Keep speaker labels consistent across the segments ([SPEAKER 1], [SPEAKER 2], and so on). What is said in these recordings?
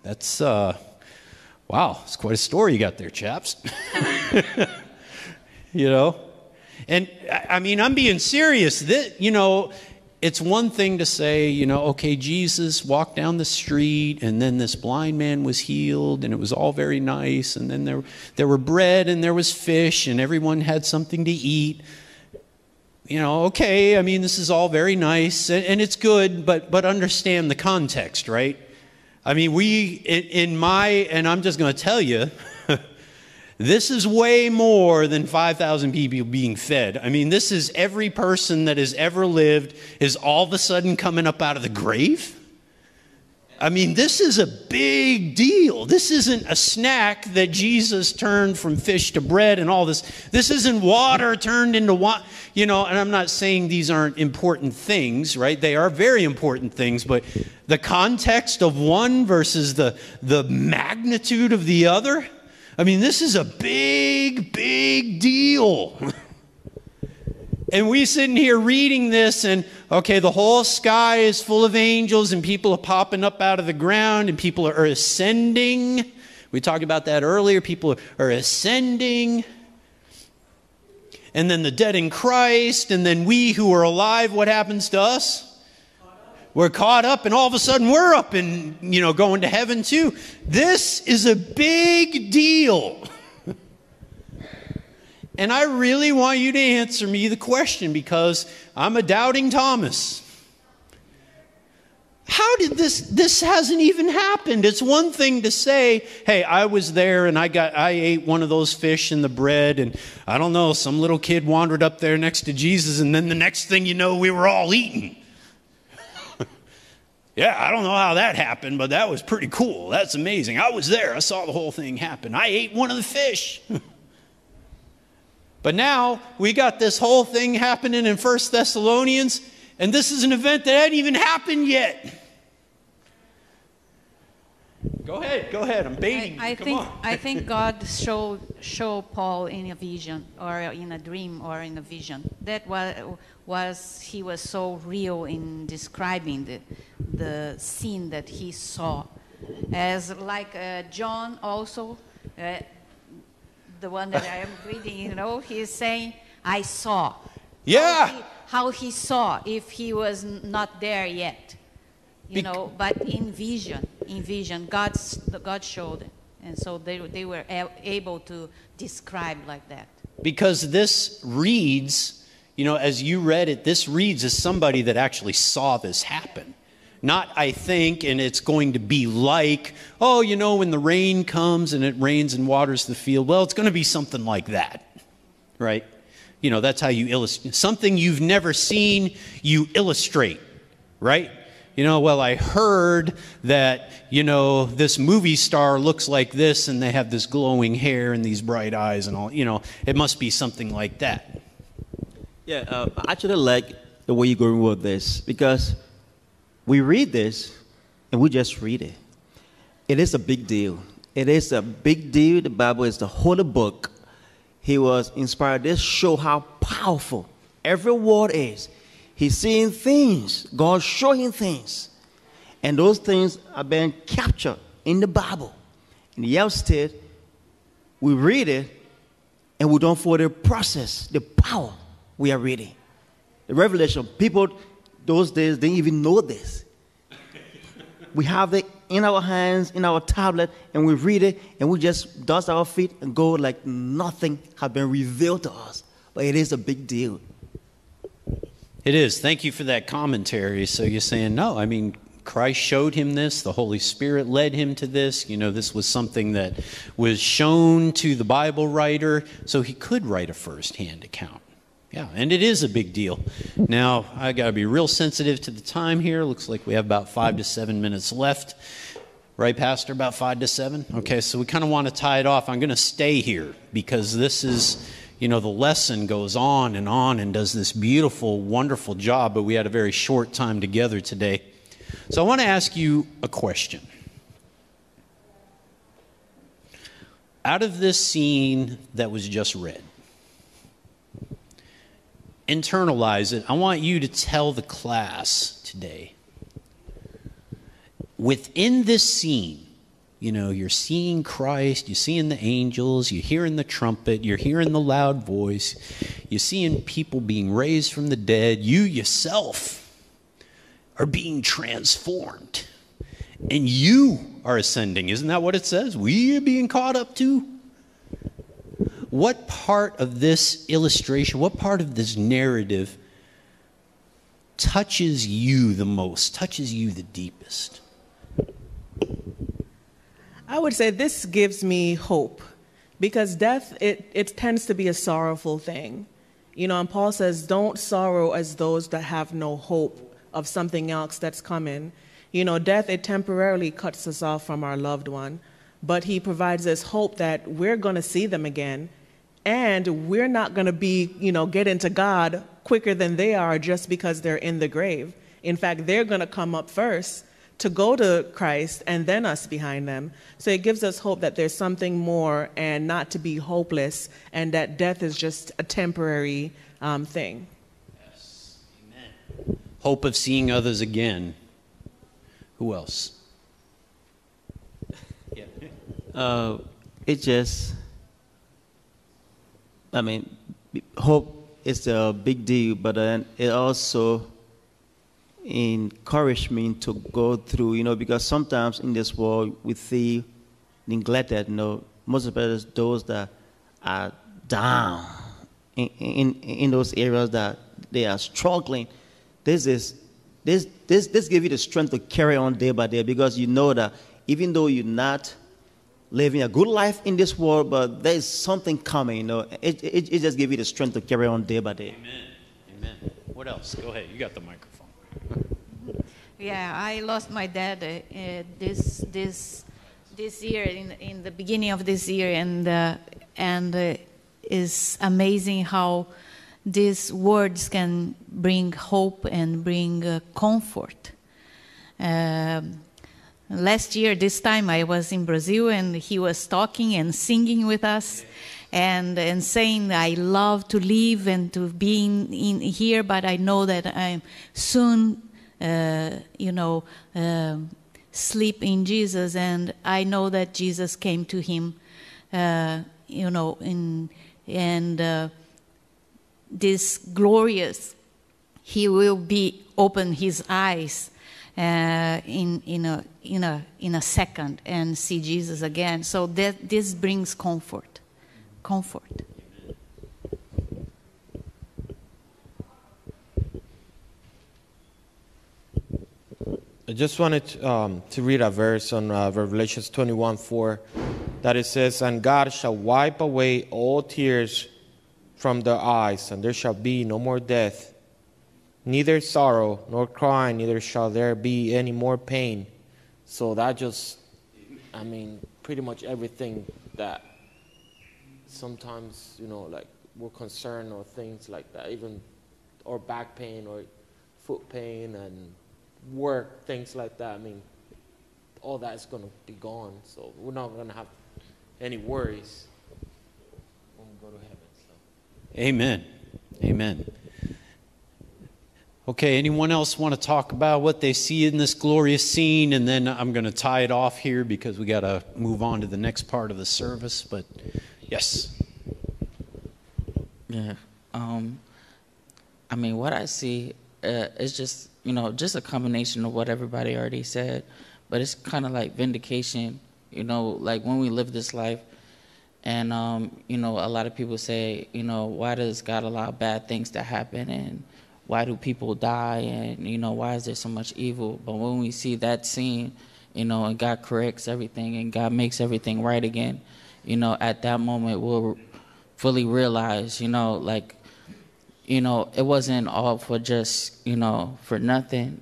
[SPEAKER 1] That's, wow, it's quite a story you got there, chaps. You know? And, I mean, I'm being serious. You know, it's one thing to say, you know, okay, Jesus walked down the street, and then this blind man was healed, and it was all very nice, and then there were bread, and there was fish, and everyone had something to eat. You know, okay, I mean, this is all very nice, and it's good, but understand the context, right? I mean, and I'm just going to tell you, this is way more than 5,000 people being fed. I mean, this is every person that has ever lived is all of a sudden coming up out of the grave. I mean, this is a big deal. This isn't a snack that Jesus turned from fish to bread and all this. This isn't water turned into wine. You know, and I'm not saying these aren't important things, right? They are very important things, but the context of one versus the magnitude of the other, I mean, this is a big, big deal. And we sitting here reading this, and okay, the whole sky is full of angels, and people are popping up out of the ground, and people are ascending. We talked about that earlier. People are ascending. And then the dead in Christ, and then we who are alive, what happens to us? We're caught up, and all of a sudden we're up and, you know, going to heaven too. This is a big deal. And I really want you to answer me the question, because I'm a doubting Thomas. How did this hasn't even happened? It's one thing to say, hey, I was there and I ate one of those fish and the bread, and I don't know, some little kid wandered up there next to Jesus, and then the next thing you know, we were all eating. Yeah, I don't know how that happened, but that was pretty cool. That's amazing. I was there. I saw the whole thing happen. I ate one of the fish. But now we got this whole thing happening in 1 Thessalonians, and this is an event that hadn't even happened yet. Go ahead. I'm baiting you. Come on.
[SPEAKER 2] I think God showed Paul in a vision, or in a dream, or in a vision. That was he was so real in describing the scene that he saw. As like John also, the one that I am reading, you know, he's saying, I saw.
[SPEAKER 1] Yeah.
[SPEAKER 2] How he saw if he was not there yet. You know, but in vision, God showed it. And so they were able to describe like that.
[SPEAKER 1] Because this reads, you know, as you read it, this reads as somebody that actually saw this happen. Not, I think, and it's going to be like, oh, you know, when the rain comes and it rains and waters the field. Well, it's going to be something like that, right? You know, that's how you illustrate. Something you've never seen, you illustrate, right? You know, well, I heard that, you know, this movie star looks like this, and they have this glowing hair and these bright eyes and all. You know, it must be something like that.
[SPEAKER 3] Yeah, I actually like the way you're going with this, because we read this and we just read it. It is a big deal. It is a big deal. The Bible is the holy book. He was inspired. This show how powerful every word is. He's seeing things. God's showing things. And those things are being captured in the Bible. In the Yale State, we read it and we don't fully process the power we are reading. The revelation, people those days didn't even know this. We have it in our hands, in our tablet, and we read it, and we just dust our feet and go like nothing has been revealed to us. But it is a big deal.
[SPEAKER 1] It is. Thank you for that commentary. So you're saying, no, I mean, Christ showed him this. The Holy Spirit led him to this. You know, this was something that was shown to the Bible writer, so he could write a first-hand account. Yeah, and it is a big deal. Now, I got to be real sensitive to the time here. Looks like we have about 5 to 7 minutes left. Right, Pastor? About 5 to 7? Okay, so we kind of want to tie it off. I'm going to stay here because this is, the lesson goes on and does this beautiful, wonderful job, but we had a very short time together today. So I want to ask you a question. Out of this scene that was just read, internalize it. I want you to tell the class today, within this scene, you're seeing Christ, you're seeing the angels, you're hearing the trumpet, you're hearing the loud voice, you're seeing people being raised from the dead, you yourself are being transformed, and you are ascending. Isn't that what it says? We are being caught up too. What part of this illustration, what part of this narrative touches you the most, touches you the deepest?
[SPEAKER 4] I would say this gives me hope, because death, it tends to be a sorrowful thing. And Paul says, don't sorrow as those that have no hope of something else that's coming. Death, it temporarily cuts us off from our loved one, but he provides us hope that we're going to see them again, and we're not going to be, get into God quicker than they are just because they're in the grave. In fact, they're going to come up first to go to Christ, and then us behind them. So it gives us hope that there's something more, and not to be hopeless, and that death is just a temporary thing.
[SPEAKER 1] Yes, amen. Hope of seeing others again. Who else?
[SPEAKER 3] Yeah. Hope is a big deal, but then it also encouraged me to go through, because sometimes in this world we see neglected, most of us, those that are down in those areas that they are struggling. This gives you the strength to carry on day by day, because you know that even though you're not living a good life in this world, but there is something coming, it just gives you the strength to carry on day by day.
[SPEAKER 1] Amen. What else? Go ahead. You got the microphone.
[SPEAKER 2] Yeah, I lost my dad this year, in the beginning of this year, and it's amazing how these words can bring hope and bring comfort. Last year, this time, I was in Brazil, and he was talking and singing with us, and saying, I love to live and to be in here, but I know that I'm soon, sleep in Jesus, and I know that Jesus came to him, this glorious, he will be open his eyes in a second and see Jesus again. So this brings comfort.
[SPEAKER 5] I just wanted to read a verse on Revelation 21:4, that it says, and God shall wipe away all tears from their eyes, and there shall be no more death, neither sorrow nor crying, neither shall there be any more pain. So that just, pretty much everything that sometimes, like we're concerned or things like that, even or back pain or foot pain and work, things like that. All that is going to be gone. So we're not going to have any worries when we go to heaven. So.
[SPEAKER 1] Amen. Okay, anyone else want to talk about what they see in this glorious scene? And then I'm going to tie it off here because we got to move on to the next part of the service. But yes.
[SPEAKER 6] Yeah. What I see is just, just a combination of what everybody already said. But it's kind of like vindication, like when we live this life. And, a lot of people say, why does God allow bad things to happen? And why do people die? And, why is there so much evil? But when we see that scene, and God corrects everything and God makes everything right again, at that moment we'll fully realize, it wasn't all for just, for nothing,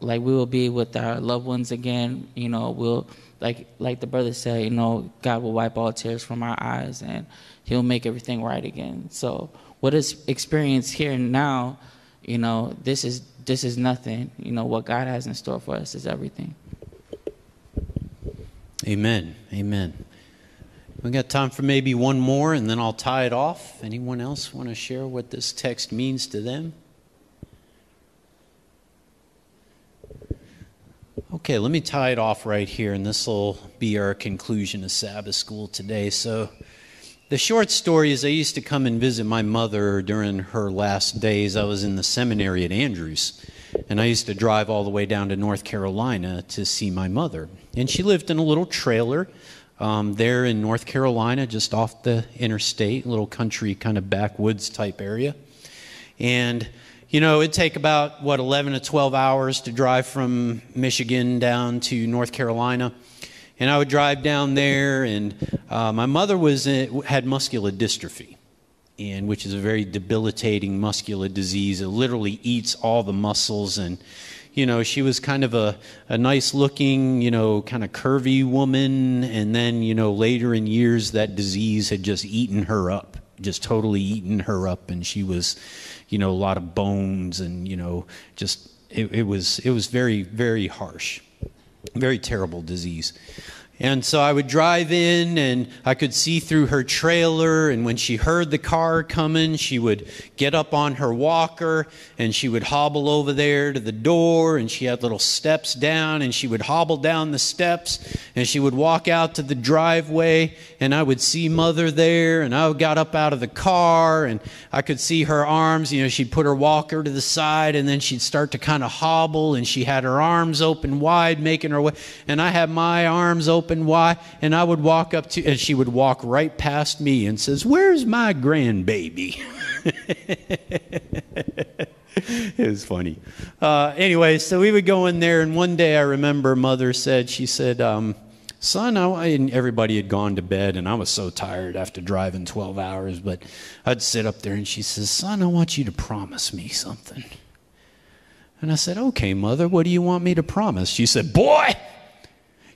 [SPEAKER 6] we will be with our loved ones again. You know, we'll, like the brother said, you know, God will wipe all tears from our eyes, and He'll make everything right again. So what is experienced here and now, you know, this is nothing. You know, what God has in store for us is everything.
[SPEAKER 1] Amen. Amen. We got time for maybe one more, and then I'll tie it off. Anyone else want to share what this text means to them? Okay, let me tie it off right here, and this will be our conclusion of Sabbath school today. So the short story is I used to come and visit my mother during her last days. I was in the seminary at Andrews, and I used to drive all the way down to North Carolina to see my mother. And she lived in a little trailer there in North Carolina, just off the interstate, a little country kind of backwoods type area. And you know, it'd take about, 11 to 12 hours to drive from Michigan down to North Carolina. And I would drive down there, and my mother had muscular dystrophy, which is a very debilitating muscular disease. It literally eats all the muscles. And, you know, she was kind of a nice-looking, you know, kind of curvy woman. And then, you know, later in years, that disease had just eaten her up, just totally eaten her up. And she was, you know, a lot of bones, and, you know, just it was very, very harsh, very terrible disease. And so I would drive in, and I could see through her trailer, and when she heard the car coming, she would get up on her walker, and she would hobble over there to the door, and she had little steps down, and she would hobble down the steps, and she would walk out to the driveway, and I would see Mother there, and I got up out of the car, and I could see her arms. You know, she'd put her walker to the side, and then she'd start to kind of hobble, and she had her arms open wide, making her way, and I had my arms open wide, and I would walk up to, and she would walk right past me and says, "Where's my grandbaby?" It was funny. Anyway, so we would go in there, and one day I remember Mother said, she said, "Son," and everybody had gone to bed, and I was so tired after driving 12 hours, but I'd sit up there, and she says, "Son, I want you to promise me something." And I said, "Okay, Mother, what do you want me to promise?" She said, "Boy,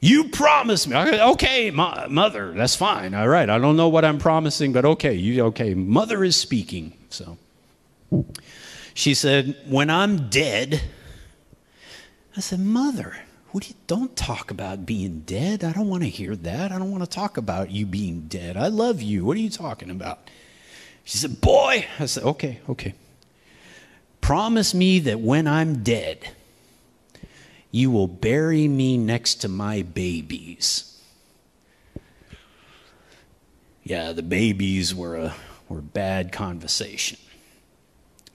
[SPEAKER 1] you promise me." I said, "Okay, Mother, that's fine. All right, I don't know what I'm promising, but okay, Mother is speaking." So she said, "When I'm dead." I said, "Mother, don't talk about being dead. I don't want to hear that. I don't want to talk about you being dead. I love you. What are you talking about?" She said, "Boy." I said, okay. "Promise me that when I'm dead, you will bury me next to my babies." Yeah, the babies were bad conversation,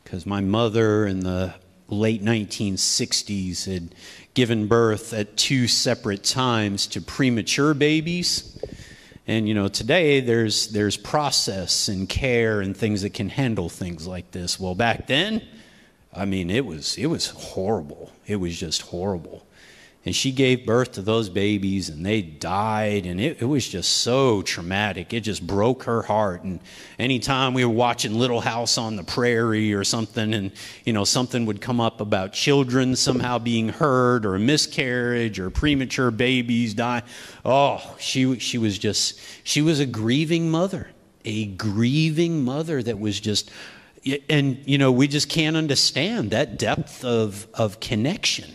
[SPEAKER 1] because my mother in the late 1960s had given birth at 2 separate times to premature babies. And, you know, today there's process and care and things that can handle things like this. Well, back then, I mean, it was horrible. It was just horrible. And she gave birth to those babies, and they died, and it was just so traumatic. It just broke her heart. And anytime we were watching Little House on the Prairie or something, and, you know, something would come up about children somehow being hurt, or a miscarriage, or premature babies dying, she was a grieving mother that was just, and, you know, we just can't understand that depth of connection.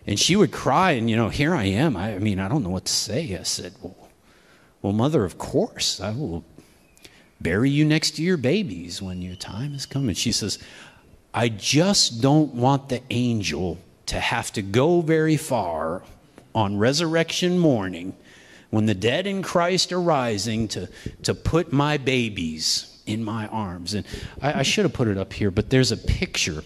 [SPEAKER 1] And she would cry, and, you know, here I am. I mean, I don't know what to say. I said, well, Mother, of course, I will bury you next to your babies when your time is coming. She says, "I just don't want the angel to have to go very far on resurrection morning when the dead in Christ are rising to put my babies in my arms." And I should have put it up here, but there's a picture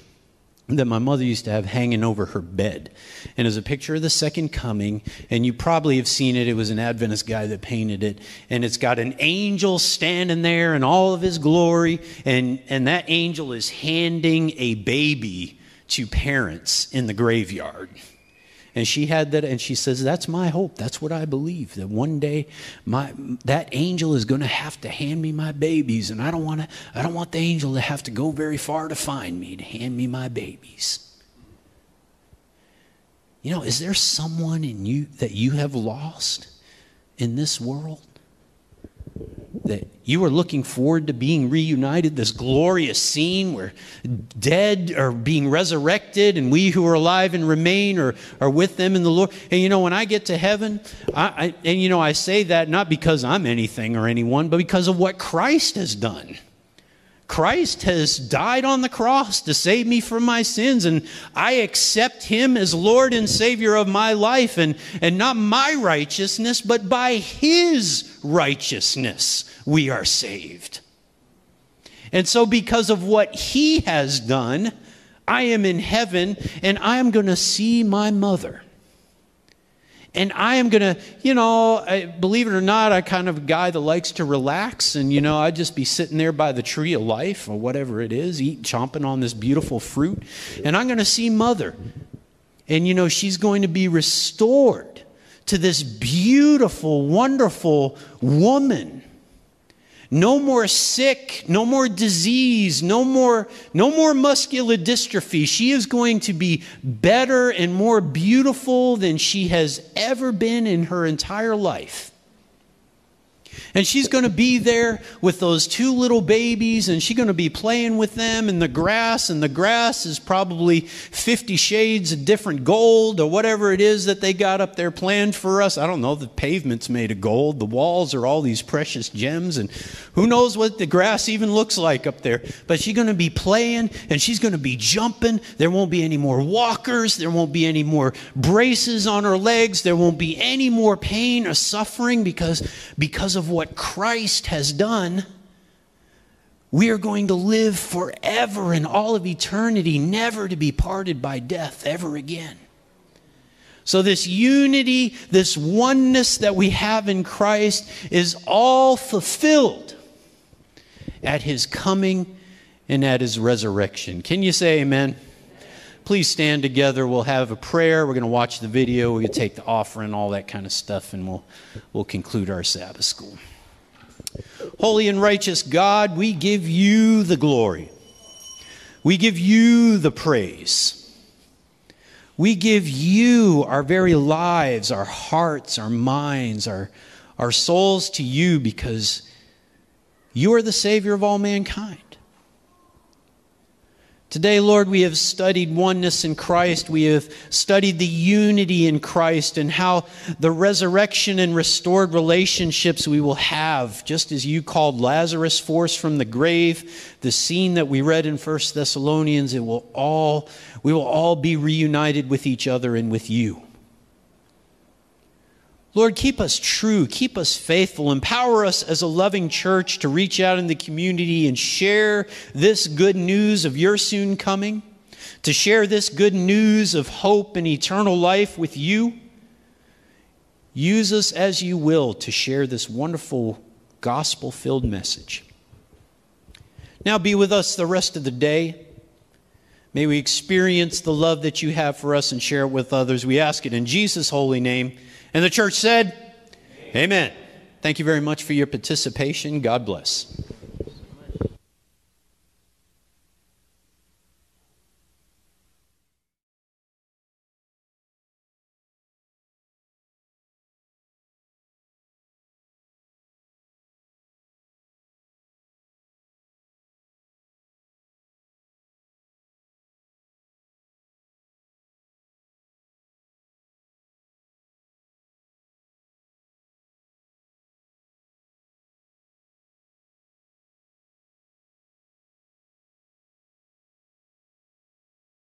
[SPEAKER 1] that my mother used to have hanging over her bed. And it's a picture of the second coming, and you probably have seen it. It was an Adventist guy that painted it. And it's got an angel standing there in all of his glory, and that angel is handing a baby to parents in the graveyard. And she had that, and she says, "That's my hope. That's what I believe, that one day that angel is going to have to hand me my babies, and I don't want the angel to have to go very far to find me, to hand me my babies." You know, is there someone in you that you have lost in this world? That you are looking forward to being reunited, this glorious scene where dead are being resurrected and we who are alive and remain are with them in the Lord. And you know, when I get to heaven, I say that not because I'm anything or anyone, but because of what Christ has done. Christ has died on the cross to save me from my sins, and I accept him as Lord and Savior of my life, and not my righteousness, but by his righteousness we are saved. And so because of what he has done, I am in heaven, and I am going to see my mother. And I am going to, believe it or not, I'm kind of a guy that likes to relax. And, I'd just be sitting there by the tree of life or whatever it is, chomping on this beautiful fruit. And I'm going to see Mother. And, she's going to be restored to this beautiful, wonderful woman. No more sick, no more disease, no more muscular dystrophy. She is going to be better and more beautiful than she has ever been in her entire life. And she's going to be there with those two little babies, and she's going to be playing with them in the grass, and the grass is probably 50 shades of different gold or whatever it is that they got up there planned for us. I don't know, the pavement's made of gold. The walls are all these precious gems, and who knows what the grass even looks like up there. But she's going to be playing, and she's going to be jumping. There won't be any more walkers. There won't be any more braces on her legs. There won't be any more pain or suffering because of what Christ has done. We are going to live forever in all of eternity, never to be parted by death ever again. So this unity, this oneness that we have in Christ is all fulfilled at his coming and at his resurrection. Can you say amen? Please stand together. We'll have a prayer. We're going to watch the video. We're going to take the offering, all that kind of stuff, and we'll conclude our Sabbath school. Holy and righteous God, we give you the glory. We give you the praise. We give you our very lives, our hearts, our minds, our souls to you because you are the Savior of all mankind. Today, Lord, we have studied oneness in Christ. We have studied the unity in Christ and how the resurrection and restored relationships we will have, just as you called Lazarus forth from the grave, the scene that we read in 1 Thessalonians, we will all be reunited with each other and with you. Lord, keep us true, keep us faithful, empower us as a loving church to reach out in the community and share this good news of your soon coming, to share this good news of hope and eternal life with you. Use us as you will to share this wonderful gospel-filled message. Now be with us the rest of the day. May we experience the love that you have for us and share it with others. We ask it in Jesus' holy name. And the church said, Amen. Thank you very much for your participation. God bless.